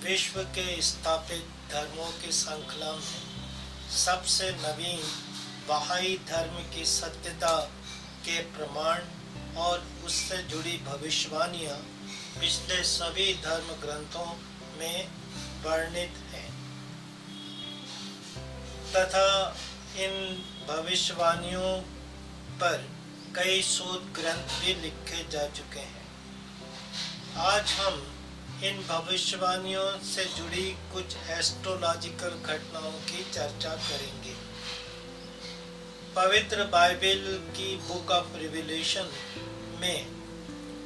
विश्व के स्थापित धर्मों की श्रृंखला में सबसे नवीन बहाई धर्म की सत्यता के प्रमाण और उससे जुड़ी भविष्यवाणियाँ पिछले सभी धर्म ग्रंथों में वर्णित हैं तथा इन भविष्यवाणियों पर कई शोध ग्रंथ भी लिखे जा चुके हैं। आज हम इन भविष्यवाणियों से जुड़ी कुछ एस्ट्रोलॉजिकल घटनाओं की चर्चा करेंगे। पवित्र बाइबल की बुक ऑफ रिविलेशन में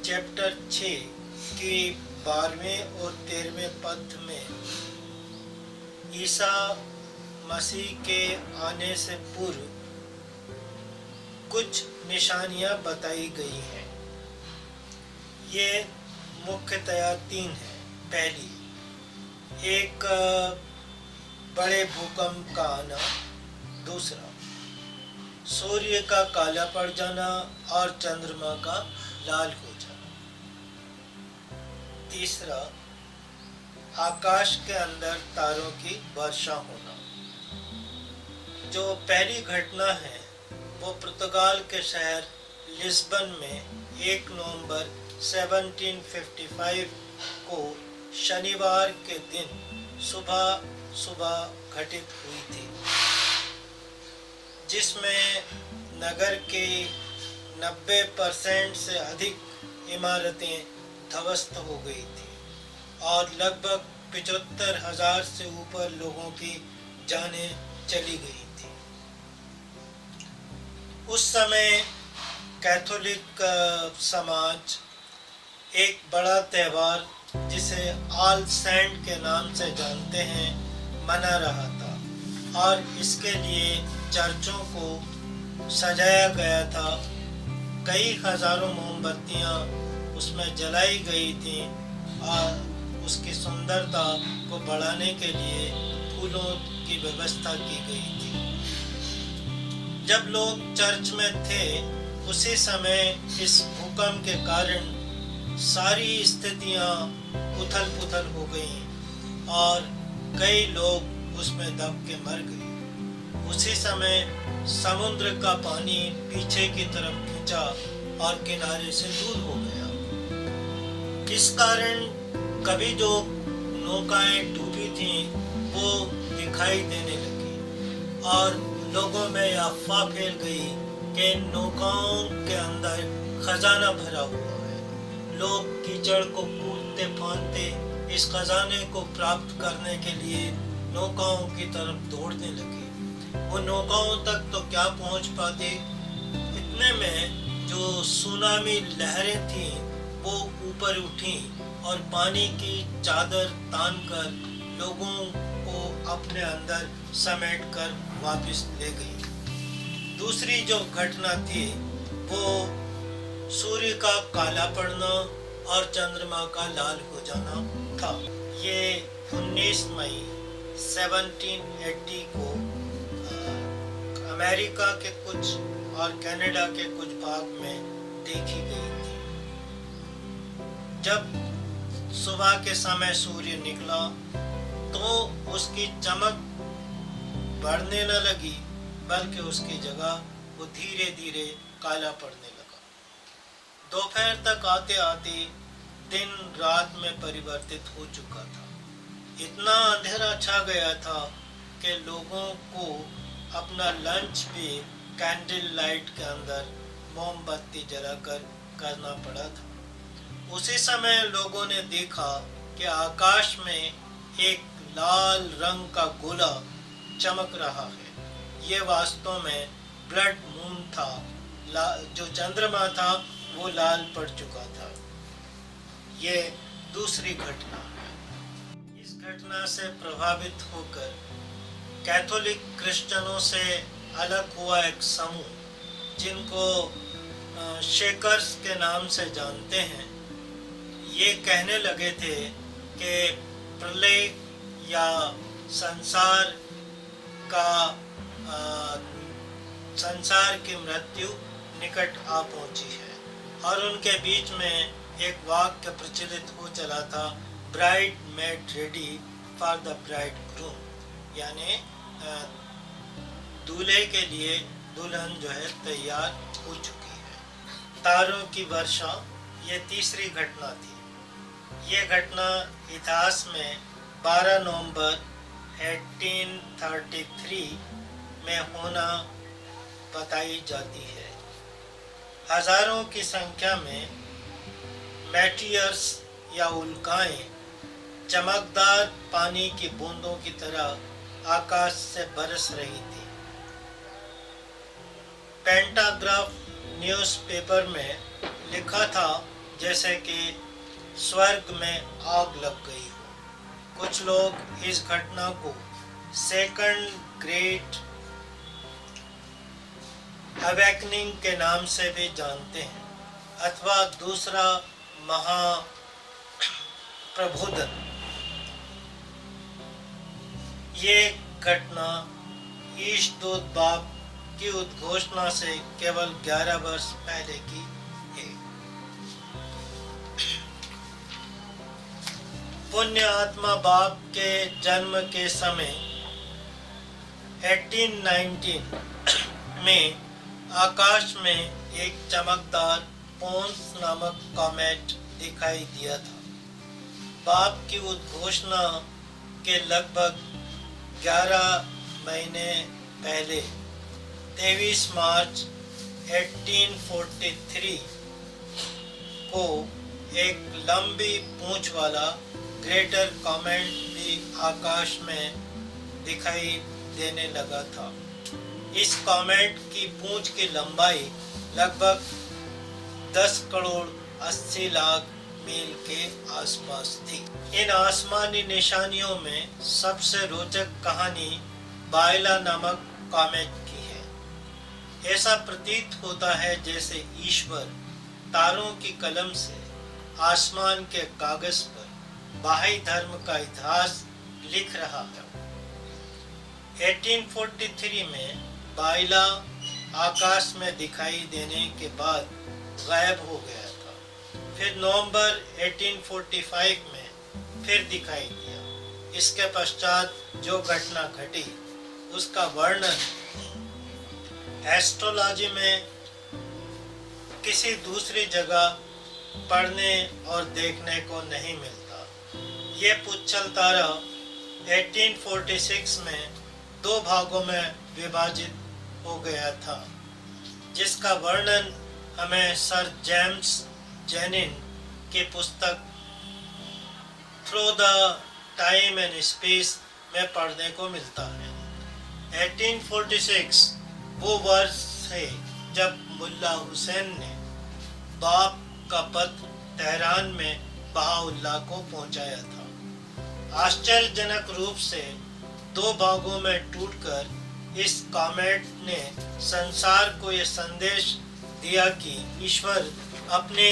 चैप्टर 6 की 12वें और 13वें पद में ईसा मसीह के आने से पूर्व कुछ निशानियां बताई गई हैं। ये मुख्यतया 3 हैं। पहली, एक बड़े भूकंप का आना। दूसरा, सूर्य का काला पड़ जाना और चंद्रमा का लाल हो जाना। तीसरा, आकाश के अंदर तारों की वर्षा होना। जो पहली घटना है वो पुर्तगाल के शहर लिस्बन में 1 नवंबर 1755 को शनिवार के दिन सुबह घटित हुई थी, जिसमें नगर के 90% से अधिक इमारतें ध्वस्त हो गई थी और लगभग 75,000 से ऊपर लोगों की जानें चली गई थी। उस समय कैथोलिक समाज एक बड़ा त्यौहार जिसे ऑल सेंट के नाम से जानते हैं मना रहा था और इसके लिए चर्चों को सजाया गया था। कई हजारों मोमबत्तियां उसमें जलाई गई थीं और उसकी सुंदरता को बढ़ाने के लिए फूलों की व्यवस्था की गई थी। जब लोग चर्च में थे उसी समय इस भूकंप के कारण सारी स्थितियां उथल-पुथल हो गईं और कई लोग उसमें दब के मर गए। उसी समय समुद्र का पानी पीछे की तरफ खिंचा और किनारे से दूर हो गया। इस कारण कभी जो नौकाएं डूबी थीं वो दिखाई देने लगी और लोगों में यह अफवाह फैल गई कि नौकाओं के अंदर खजाना भरा हुआ है। लोग कीचड़ को कूदते फांदते इस खजाने को प्राप्त करने के लिए नौकाओं की तरफ दौड़ने लगे। वो नौकाओं तक तो क्या पहुंच पाते, इतने में जो सुनामी लहरें थीं वो ऊपर उठी और पानी की चादर तानकर लोगों को अपने अंदर समेट कर वापस ले गई। दूसरी जो घटना थी वो सूर्य का काला पड़ना और चंद्रमा का लाल हो जाना था। ये 19 मई 1780 को अमेरिका के कुछ और कनाडा के कुछ भाग में देखी गई थी। जब सुबह के समय सूर्य निकला तो उसकी चमक बढ़ने न लगी बल्कि उसकी जगह वो धीरे धीरे काला पड़ने लगा। दोपहर तक आते आते दिन रात में परिवर्तित हो चुका था। इतना अंधेरा छा गया था कि लोगों को अपना लंच भी कैंडल लाइट के अंदर मोमबत्ती जलाकर करना पड़ा था। उसी समय लोगों ने देखा कि आकाश में एक लाल रंग का गोला चमक रहा है। ये वास्तव में ब्लड मून था। जो चंद्रमा था वो लाल पड़ चुका था। ये दूसरी घटना है। इस घटना से प्रभावित होकर कैथोलिक क्रिश्चियनों से अलग हुआ एक समूह जिनको शेकर्स के नाम से जानते हैं, ये कहने लगे थे कि प्रलय या संसार की मृत्यु निकट आ पहुंची है। और उनके बीच में एक वाक्य प्रचलित हो चला था bride made ready for the bride groom, यानी दूल्हे के लिए दुल्हन जो है तैयार हो चुकी है। तारों की वर्षा, ये तीसरी घटना थी। ये घटना इतिहास में 12 नवंबर 1833 में होना बताई जाती है। हजारों की संख्या में मेटियर्स या उल्काएं चमकदार पानी की बूंदों की तरह आकाश से बरस रही थी। पेंटाग्राफ न्यूज़पेपर में लिखा था जैसे कि स्वर्ग में आग लग गई हो। कुछ लोग इस घटना को सेकंड ग्रेट अवेकनिंग के नाम से भी जानते हैं, अथवा दूसरा महा प्रबोधन। ये घटना ईशदूत बाप की उद्घोषणा से केवल 11 वर्ष पहले की है। पुण्य आत्मा बाप के जन्म के समय 1819 में आकाश में एक चमकदार पोन्स नामक कॉमेट दिखाई दिया था। बाप की उद्घोषणा के लगभग 11 महीने पहले 23 मार्च 1843 को एक लंबी पूंछ वाला ग्रेटर कॉमेट भी आकाश में दिखाई देने लगा था। इस कॉमेट की पूंछ की लंबाई लगभग 10 करोड़ 80 लाख मील के आसपास थी। इन आसमानी निशानियों में सबसे रोचक कहानी बायला नामक कॉमेट की है। ऐसा प्रतीत होता है जैसे ईश्वर तारों की कलम से आसमान के कागज पर बाह्य धर्म का इतिहास लिख रहा है। 1843 में बायला आकाश में दिखाई देने के बाद गायब हो गया था। फिर नवंबर 1845 में फिर दिखाई दिया। इसके पश्चात जो घटना घटी उसका वर्णन एस्ट्रोलॉजी में किसी दूसरी जगह पढ़ने और देखने को नहीं मिलता। ये पुच्छल तारा 1846 में 2 भागों में विभाजित हो गया था, जिसका वर्णन हमें सर जेम्स जेनिन की पुस्तक through the time and space में पढ़ने को मिलता है। 1846 वो वर्ष है जब मुल्ला हुसैन ने बाप का पत्र तेहरान में बहाउल्लाह को पहुंचाया था। आश्चर्यजनक रूप से 2 भागों में टूटकर इस कॉमेट ने संसार को यह संदेश दिया कि ईश्वर अपने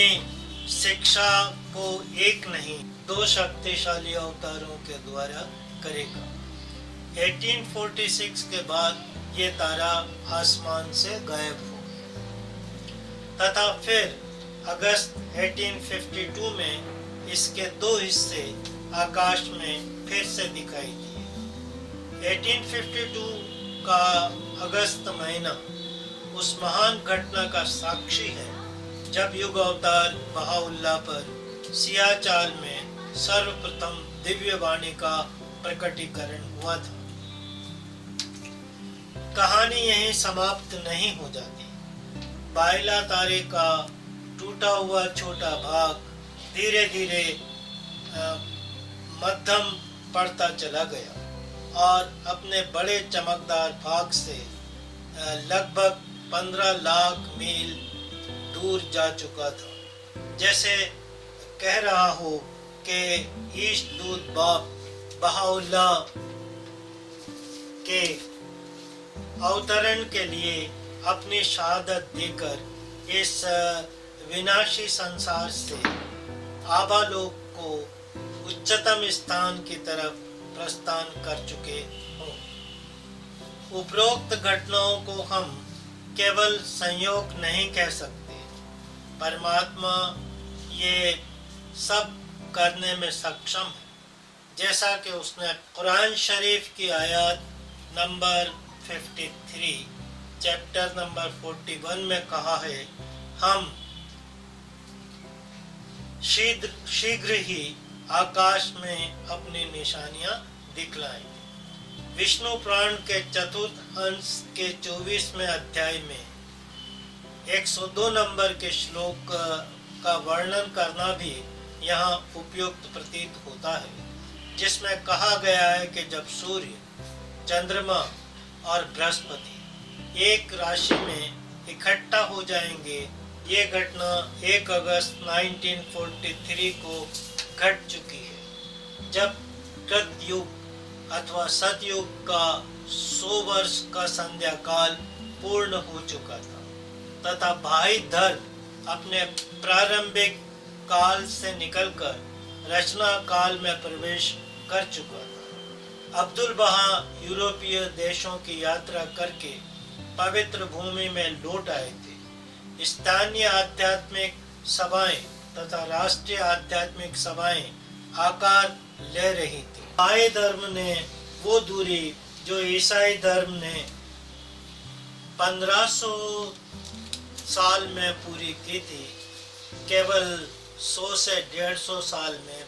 शिक्षा को एक नहीं 2 शक्तिशाली अवतारों के द्वारा करेगा। 1846 के बाद ये तारा आसमान से गायब हो गया तथा फिर अगस्त 1852 में इसके 2 हिस्से आकाश में फिर से दिखाई दिए। 1852 का अगस्त महीना उस महान घटना का साक्षी है जब युग अवतार बहाउल्लाह पर सियाचाल में सर्वप्रथम दिव्य वाणी का प्रकटीकरण हुआ था। कहानी यहीं समाप्त नहीं हो जाती। बायला तारे का टूटा हुआ छोटा भाग धीरे धीरे मध्यम पड़ता चला गया और अपने बड़े चमकदार भाग से लगभग 15 लाख मील दूर जा चुका था। जैसे कह रहा हो कि ईशदूत बाप बहाउल्लाह के अवतरण के लिए अपनी शहादत देकर इस विनाशी संसार से आबालोक को उच्चतम स्थान की तरफ प्रस्थान कर चुके हों। उपरोक्त घटनाओं को हम केवल संयोग नहीं कह सकते। परमात्मा ये सब करने में सक्षम है, जैसा कि उसने कुरान शरीफ की आयत नंबर 53 चैप्टर नंबर 41 में कहा है, हम शीघ्र ही आकाश में अपनी निशानियां दिखलाएंगे। विष्णु पुराण के चतुर्थ अंश के 24वें अध्याय में 102 नंबर के श्लोक का वर्णन करना भी यहाँ उपयुक्त प्रतीत होता है, जिसमें कहा गया है कि जब सूर्य, चंद्रमा और बृहस्पति एक राशि में इकट्ठा हो जाएंगे। ये घटना 1 अगस्त 1943 को घट चुकी है, जब कृतयुग अथवा सतयुग का 100 वर्ष का संध्या काल पूर्ण हो चुका था तथा भाई धर्म अपने प्रारंभिक काल से निकलकर रचना काल में प्रवेश कर चुका था। अब्दुल बहा यूरोपीय देशों की यात्रा करके पवित्र भूमि में लौट आए थे। स्थानीय आध्यात्मिक सभाएं तथा राष्ट्रीय आध्यात्मिक सभाएं आकार ले रही थी। बहाई धर्म ने वो दूरी जो ईसाई धर्म ने 1500 साल में पूरी की थी, केवल 100 से 150 साल में